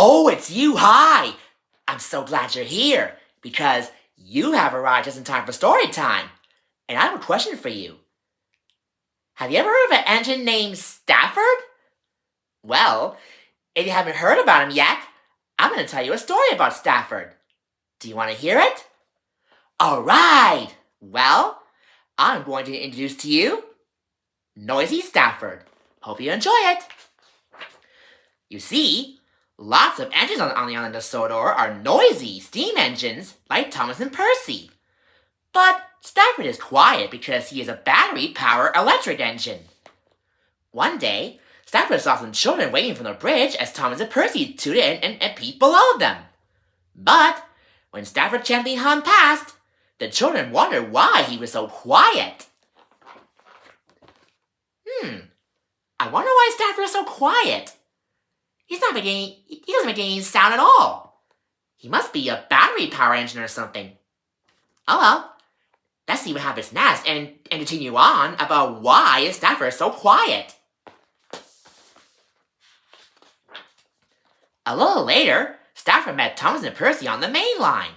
Oh, it's you. Hi. I'm so glad you're here because you have arrived just in time for story time. And I have a question for you. Have you ever heard of an engine named Stafford? Well, if you haven't heard about him yet, I'm going to tell you a story about Stafford. Do you want to hear it? All right. Well, I'm going to introduce to you Noisy Stafford. Hope you enjoy it. You see, lots of engines on the island of Sodor are noisy steam engines like Thomas and Percy. But Stafford is quiet because he is a battery-powered electric engine. One day, Stafford saw some children waiting from the bridge as Thomas and Percy tooted and peeped below them. But when Stafford gently hummed past, the children wondered why he was so quiet. I wonder why Stafford is so quiet. He doesn't make any sound at all. He must be a battery-powered engine or something. Oh well, let's see what happens next and continue on about why Stafford is so quiet. A little later, Stafford met Thomas and Percy on the main line.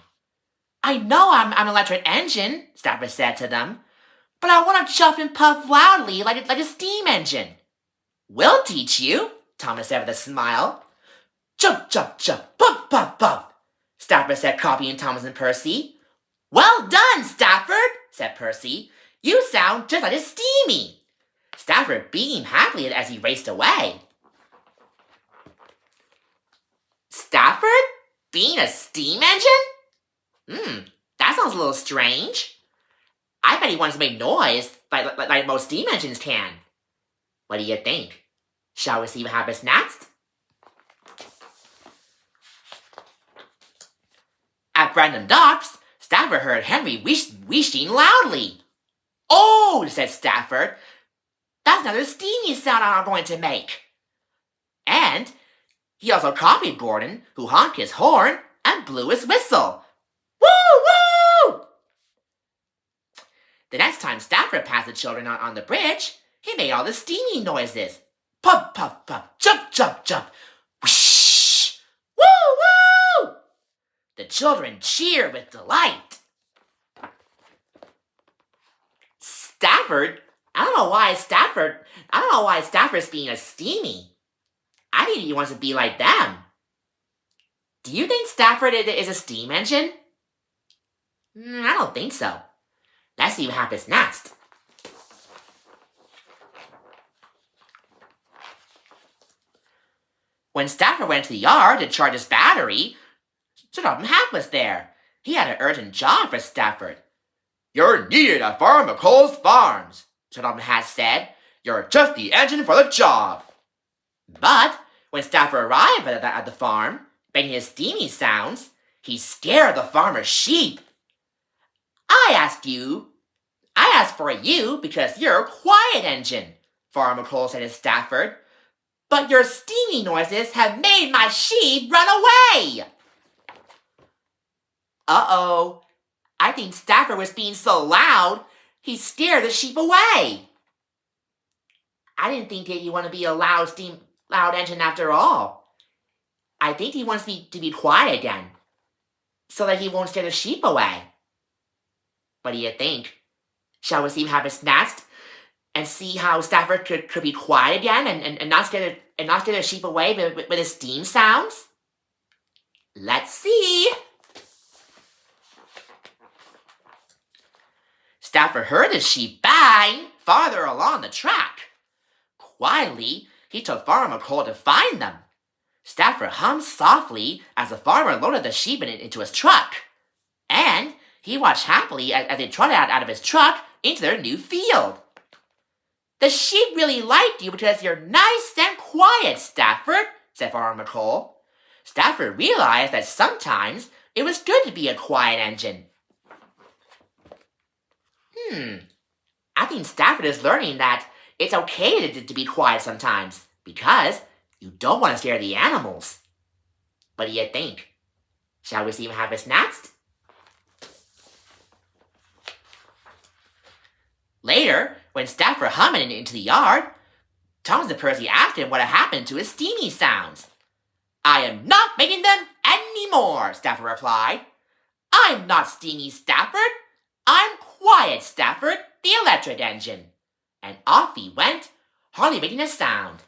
I know I'm an electric engine, Stafford said to them, but I want to chuff and puff loudly like a steam engine. We'll teach you, Thomas said with a smile. Chuff, chuff, chuff, puff, puff, puff, Stafford said, copying Thomas and Percy. Well done, Stafford, said Percy. You sound just like a Steamie. Stafford beamed happily as he raced away. Stafford? Being a steam engine? That sounds a little strange. I bet he wants to make noise like most steam engines can. What do you think? Shall we see what happens next? At Brandon Docks, Stafford heard Henry wheezing loudly. Oh, said Stafford. That's another Steamie sound I'm going to make. And he also copied Gordon, who honked his horn and blew his whistle. Woo, woo! The next time Stafford passed the children on the bridge, he made all the Steamie noises. Puff, puff, puff, jump, jump, jump. Whoosh! Woo, woo! The children cheered with delight. Stafford? I don't know why Stafford's being a Steamie. I think he wants to be like them. Do you think Stafford is a steam engine? I don't think so. Let's see what happens next. When Stafford went to the yard to charge his battery, Sir Topham Hatt was there. He had an urgent job for Stafford. You're needed at Farmer McColl's Farms, Sir Topham Hatt said. You're just the engine for the job. But when Stafford arrived at the farm, making his Steamie sounds, he scared the farmer's sheep. I asked for you because you're a quiet engine, Farmer McColl said to Stafford. But your Steamie noises have made my sheep run away. Uh-oh. I think Stafford was being so loud, he scared the sheep away. I didn't think that he wanted to be a loud engine after all. I think he wants me to be quiet again, so that he won't scare the sheep away. What do you think? Shall we see what happens next? And see how Stafford could be quiet again and not scare the sheep away with his steam sounds? Let's see. Stafford heard the sheep baaing farther along the track. Quietly, he took Farmer McColl to find them. Stafford hummed softly as the farmer loaded the sheep into his truck. And he watched happily as they trotted out of his truck into their new field. The sheep really liked you because you're nice and quiet, Stafford, said Farmer McColl. Stafford realized that sometimes it was good to be a quiet engine. I think Stafford is learning that it's okay to be quiet sometimes because you don't want to scare the animals. What do you think? Shall we see what happens next? Later, when Stafford hummed into the yard, Thomas and Percy asked him what had happened to his Steamie sounds. I am not making them anymore, Stafford replied. I'm not Steamie Stafford. I'm Quiet Stafford, the electric engine. And off he went, hardly making a sound.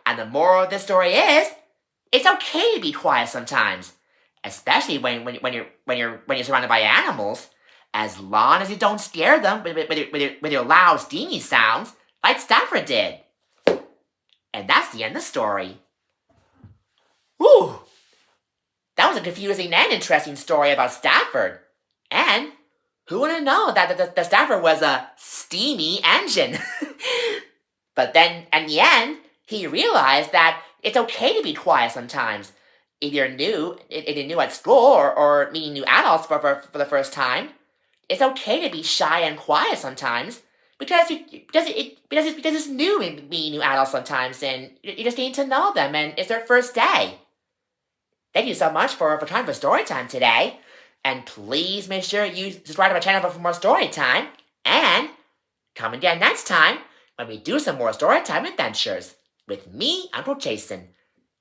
And the moral of this story is, it's okay to be quiet sometimes, especially when you're surrounded by animals, as long as you don't scare them with your loud, steamy sounds, like Stafford did. And that's the end of the story. Whew! That was a confusing and interesting story about Stafford. And who would have known that the Stafford was a steamy engine? But then, in the end, he realized that it's okay to be quiet sometimes. If you're new at school or meeting new adults for the first time, it's okay to be shy and quiet sometimes because it's new meeting new adults sometimes, and you just need to know them, and it's their first day. Thank you so much for time for story time today, and please make sure you subscribe to my channel for more story time, and come again next time when we do some more story time adventures with me, Uncle Jason.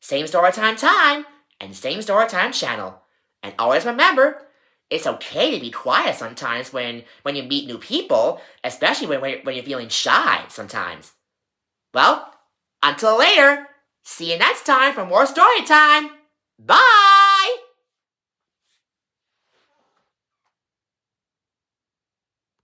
Same story time, and same story time channel. And always remember, it's okay to be quiet sometimes when you meet new people, especially when you're feeling shy sometimes. Well, until later, see you next time for more story time. Bye!